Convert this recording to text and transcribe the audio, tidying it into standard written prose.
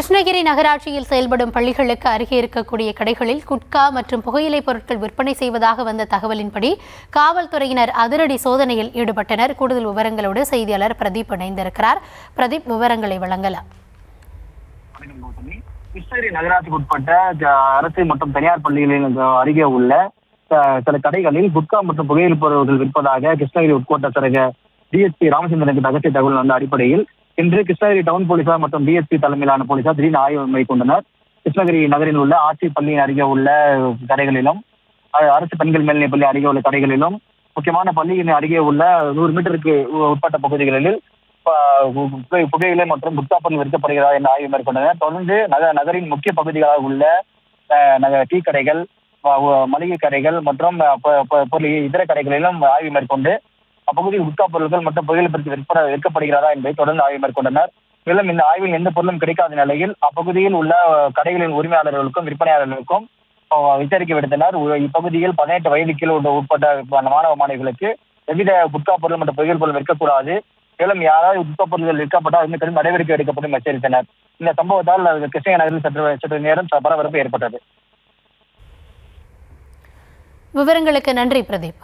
கிருஷ்ணகிரி நகராட்சியில் செயல்படும் பள்ளிகளுக்கு அருகே இருக்கக்கூடிய கடைகளில் குட்கா மற்றும் புகையிலை பொருட்கள் விற்பனை செய்வதாக வந்த தகவலின்படி காவல்துறையினர் அதிரடி சோதனையில் ஈடுபட்டனர். கூடுதல் விவரங்களோடு செய்தியாளர் பிரதீப் இணைந்திருக்கிறார். பிரதீப், விவரங்களை வழங்கலாம். கிருஷ்ணகிரி நகராட்சிக்கு உட்பட்ட அரசு மற்றும் தனியார் பள்ளிகளின் அருகே உள்ள சில கடைகளில் குட்கா மற்றும் புகையிலை பொருட்கள் விற்பதாக கிருஷ்ணகிரி உட்கோட்ட சரக டிஎஸ்பி ராமச்சந்திரனுக்கு ரகசிய தகவல் வந்த அடிப்படையில் இன்று கிருஷ்ணகிரி டவுன் போலீசார் மற்றும் டிஎஸ்பி தலைமையிலான போலீசார் திடீர் ஆய்வு மேற்கொண்டனர். கிருஷ்ணகிரி நகரில் உள்ள ஆட்சி பள்ளியின் அருகே உள்ள கடைகளிலும் அரசு பெண்கள் மேல்நிலைப் பள்ளி அருகே உள்ள கடைகளிலும் முக்கியமான பள்ளியின் அருகே உள்ள 100 மீட்டருக்கு உட்பட்ட பகுதிகளில் புகையிலை மற்றும் குட்கா பொருள் விற்கப்படுகிறதா என்ற ஆய்வு மேற்கொண்டனர். தொடர்ந்து நகரின் முக்கிய பகுதிகளாக உள்ள டீ கடைகள், மளிகை கடைகள் மற்றும் இதர கடைகளிலும் ஆய்வு மேற்கொண்டு அப்பகுதியில் குட்கா பொருட்கள் மற்றும் புகையிலை பொருட்கள் விற்கப்படுகிறதா என்பதை தொடர்ந்து ஆய்வு மேற்கொண்டனர். மேலும் இந்த ஆய்வில் எந்த பொருளும் கிடைக்காத நிலையில் அப்பகுதியில் உள்ள கடைகளின் உரிமையாளர்களுக்கும் விற்பனையாளர்களுக்கும் எச்சரிக்கை விடுத்தனர். இப்பகுதியில் 18 வயதுக்கு உட்பட்ட மாணவ மாணவிகளுக்கு எவ்வித குட்கா பொருள் மற்றும் புகையிலை பொருள் விற்கக்கூடாது. மேலும் யாராவது குட்கா பொருட்கள் விற்கப்பட்டால் இன்னும் கடும் நடவடிக்கை எடுக்கப்படும் எச்சரித்தனர். இந்த சம்பவத்தால் கிருஷ்ணகிரி நகரில் சற்று நேரம் பரபரப்பு ஏற்பட்டது. விவரங்களுக்கு நன்றி பிரதீப்.